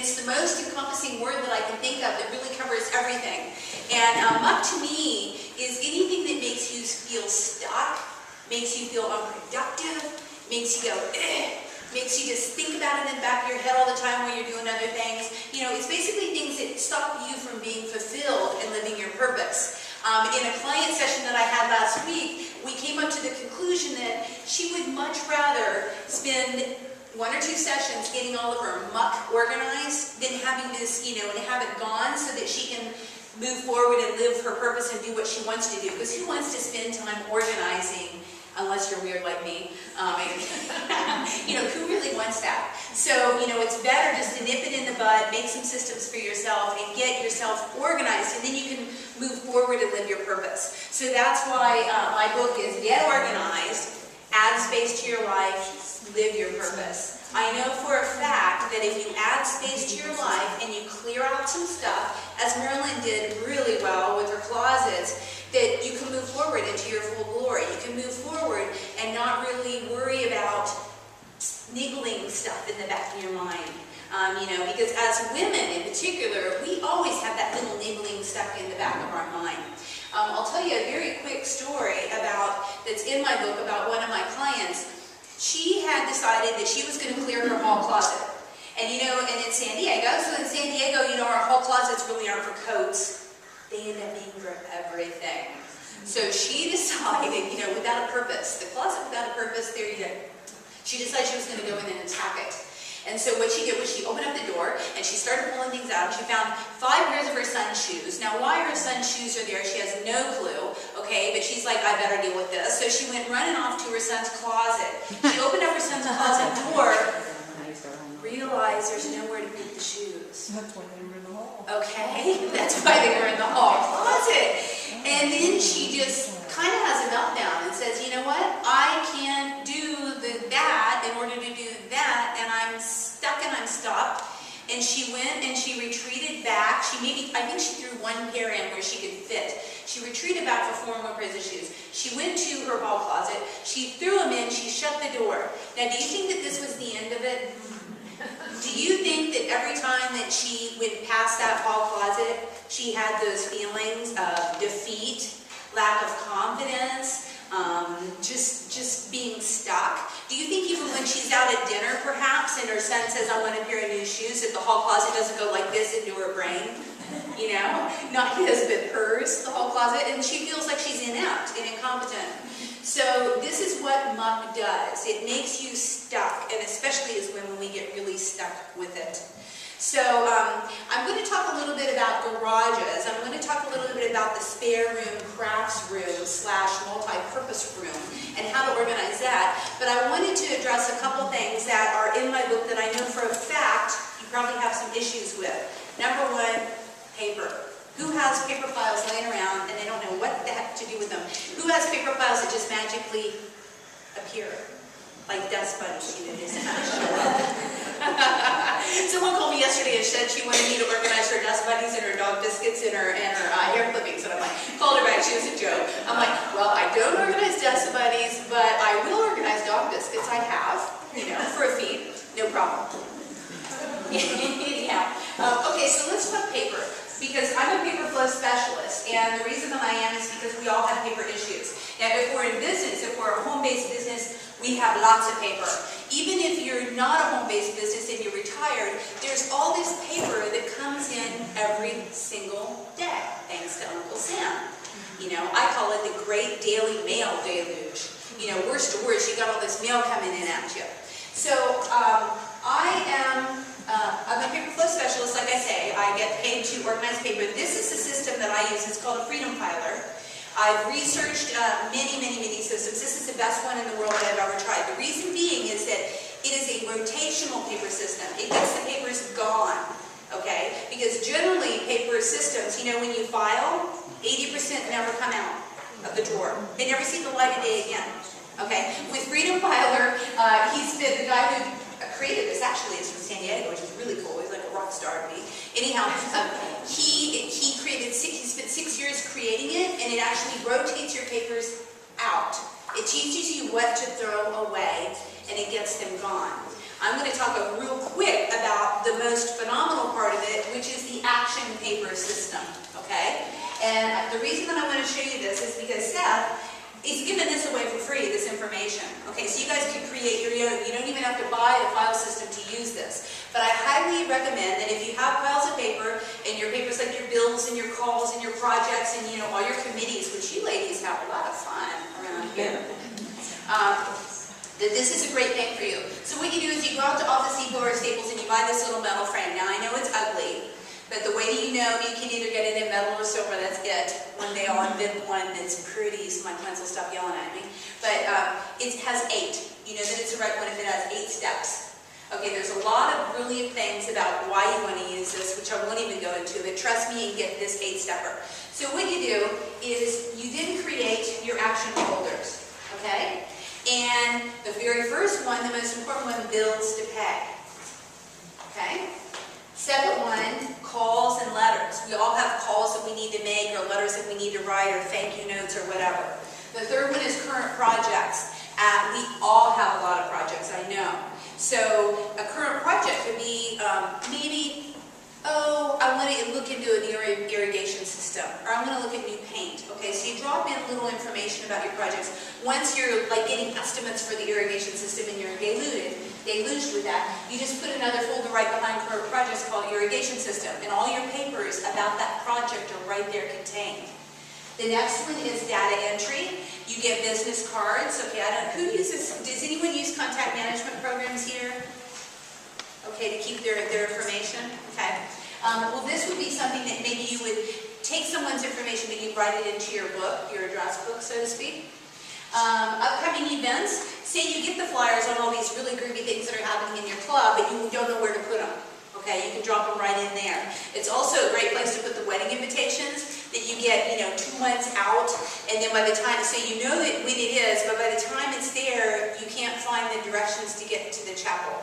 it's the most encompassing word that I can think of that really covers everything. And muck to me is anything that makes you feel stuck, makes you feel unproductive, makes you go, makes you just think about it in the back of your head all the time when you're doing other things. You know, it's basically things that stop you from being fulfilled and living your purpose. In a client session that I had last week, we came up to the conclusion that she would much rather spend 1 or 2 sessions getting all of her muck organized than having this, you know, and have it gone so that she can move forward and live her purpose and do what she wants to do. Because who wants to spend time organizing, unless you're weird like me? You know, who really wants that? So, you know, it's better just to nip it in the bud, make some systems for yourself, and get yourself organized, and then you can move forward and live your purpose. So that's why my book is Get Organized, Add Space to Your Life, Live Your Purpose. I know for a fact that if you add space to your life and you clear out some stuff, as Marilyn did really well with her closets, that you can move forward into your full glory. You can move forward and not really worry about niggling stuff in the back of your mind. You know, because as women in particular, we always have that little niggling stuck in the back of our mind. I'll tell you a very quick story that's in my book about one of my clients. She had decided that she was going to clear her hall closet. And you know, and in San Diego, you know, our hall closets really aren't for coats. They end up being for everything. So she decided, you know, without a purpose, the closet without a purpose, there you go. She decided she was going to go in and attack it. And so what she did was she opened up the door and she started pulling things out. And she found 5 pairs of her son's shoes. Now, why her son's shoes are there, she has no clue, okay? But she's like, I better deal with this. So she went running off to her son's closet. She opened up her son's closet door, realized there's nowhere to put the shoes. That's why they were in the hall. Okay, that's why they were in the hall closet. And then she just kind of has a meltdown and says, you know what, I can't do that in order to do that, and I'm stuck and I'm stopped. And she went and she retreated back. I think she threw 1 pair in where she could fit. She retreated back for 4 more pairs of shoes. She went to her hall closet. She threw them in. She shut the door. Now, do you think that this was the end of it? Do you think that every time that she went past that hall closet, she had those feelings of defeat, lack of confidence, just being stuck? Do you think even when she's out at dinner, perhaps, and her son says, I want a pair of new shoes, that the hall closet doesn't go like this into her brain? You know, not his, but hers, the hall closet, and she feels like she's inept and incompetent. So this is what muck does. It makes you stuck, and especially as women, we get really stuck with it. So I'm going to talk a little bit about garages. I'm going to talk a little bit about the spare room, crafts room / multi-purpose room, and how to organize that. But I wanted to address a couple things that are in my book that I know for a fact you probably have some issues with. Number 1, paper. Who has paper files laying around and they don't know what the heck to do with them? Who has paper files that just magically appear? Like dust bunnies, you know, just kind of show up. Someone called me yesterday and said she wanted me to organize her dust bunnies and her dog biscuits and her hair clippings. And I'm like, called her back, she was a joke. I'm like, well, I don't organize dust bunnies, but I will organize dog biscuits. I have, you know, for a fee, no problem. Yeah. Okay, so let's talk paper. Because I'm a paper flow specialist, and the reason that I am is because we all have paper issues. Now, if we're in business, if we're a home-based business, we have lots of paper. Even if you're not a home-based business and you're retired, there's all this paper that comes in every single day, thanks to Uncle Sam. You know, I call it the great daily mail deluge. You know, worst to worst, you got all this mail coming in at you. So, I'm a paper flow specialist, like I say. I get paid to organize paper. This is the system that I use. It's called a Freedom Piler. I've researched many systems. This is the best one in the world that I've ever tried. The reason being is that it is a rotational paper system. It gets the papers gone, okay? Because generally, paper systems, you know, when you file, 80% never come out of the drawer. They never see the light of day again, okay? With Freedom Piler, the guy who created this actually is from San Diego, which is really cool. He's like a rock star to me. Anyhow, he spent 6 years creating it, and it actually rotates your papers out. It teaches you what to throw away, and it gets them gone. I'm going to talk real quick about the most phenomenal which is the action paper system, okay? And the reason that I want to show you this is because Seth is giving this away for free, this information. Okay, so you guys can create your own. You don't even have to buy the file system to use this. But I highly recommend that if you have piles of paper, and your paper's like your bills and your calls and your projects and all your committees, which you ladies have a lot of fun around here, that this is a great thing for you. So what you do is you go out to Office Depot or Staples and you buy this little metal frame. Now I know it's ugly, but the way that you know, you can either get it in metal or silver, that's it. One day I'll invent one that's pretty so my clients will stop yelling at me. But it has 8. You know that it's the right one if it has 8 steps. Okay, there's a lot of brilliant things about why you want to use this, which I won't even go into, but trust me and get this 8-stepper. So what you do is you then create your action folders, okay? And the very first one, the most important one, bills to pay, okay? Second one, calls and letters. We all have calls that we need to make or letters that we need to write or thank you notes or whatever. The third one is current projects. We all have a lot of projects, I know. So a current project could be maybe, I want to look into an irrigation system, or I want to look at new paint. Okay, so you drop in a little information about your projects. Once you're like getting estimates for the irrigation system and you're deluged with that, you just put another folder right behind current projects called irrigation system, and all your papers about that project are right there contained. The next one is data entry. You get business cards. Okay, who uses, does anyone use contact management programs here? Okay, to keep their information? Okay. Well, this would be something that maybe you would take someone's information and you'd write it into your book, your address book, so to speak. Upcoming events. Say you get the flyers on all these really groovy things that are happening in your club, but you don't know where to put them. Okay, you can drop them right in there. It's also a great place to put the wedding invitations that you get, 2 months out, and then by the time, so you know that when it is, but by the time it's there, you can't find the directions to get to the chapel.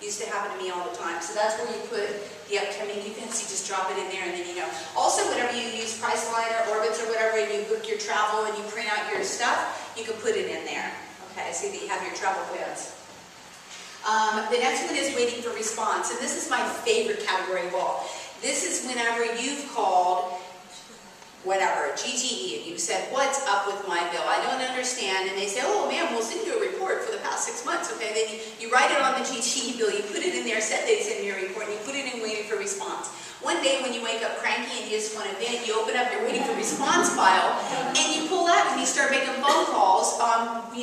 It used to happen to me all the time. So that's where you put the upcoming events. You just drop it in there, and then you know. Also, whenever you use Priceline or Orbitz or whatever, and you book your travel and you print out your stuff, you can put it in there. Okay, so that you have your travel plans. The next one is waiting for response, and this is my favorite category of all. This is whenever you've called, whatever, GTE, and you said, what's up with my bill? I don't understand. And they say, oh man, we'll send you a report for the past 6 months. Okay, then you write it on the GTE bill, you put it in there, set dates in your report, and you put it in waiting for response. One day when you wake up cranky and you just want to vent, you open up your waiting for response file, and you pull out and you start making phone calls,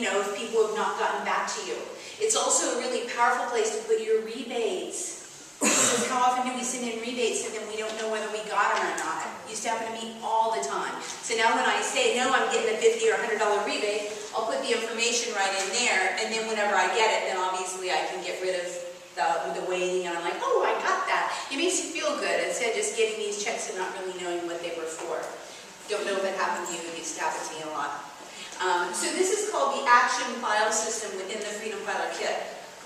if people have not gotten back to you. It's also a really powerful place to put your rebates. Because how often do we send in rebates and then we don't know whether we got them or not? It used to happen to me all the time. So now when I say, no, I'm getting a $50 or $100 rebate, I'll put the information right in there, and then whenever I get it, then obviously I can get rid of the waiting, and I'm like, oh, I got that. It makes you feel good instead of just getting these checks and not really knowing what they were for. Don't know if it happened to you. It used to happen to me a lot. So this is called the Action File System within the Freedom Filer Kit.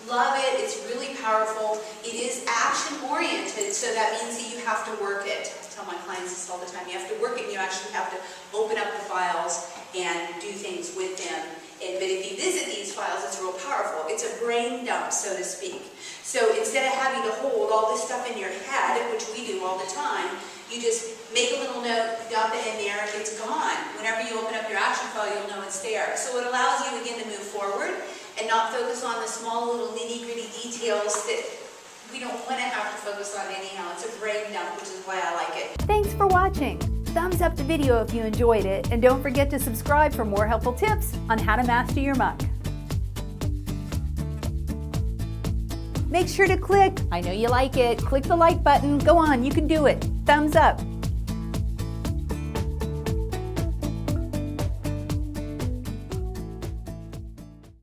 Love it. It's really powerful. It is action-oriented, so that means that you have to work it. I tell my clients this all the time. You have to work it, and you actually have to open up the files and do things with them. But if you visit these files, it's real powerful. It's a brain dump, so to speak. So instead of having to hold all this stuff in your head, which we do all the time, you just make a little note, dump it in there, it's gone. Whenever you open up your action file, you'll know it's there. So it allows you, again, to move forward and not focus on the small little nitty-gritty details that we don't want to have to focus on anyhow. It's a brain dump, which is why I like it. Thanks for watching. Thumbs up the video if you enjoyed it, and don't forget to subscribe for more helpful tips on how to master your Muck. Make sure to click, I know you like it, click the like button. Go on, you can do it. Thumbs up.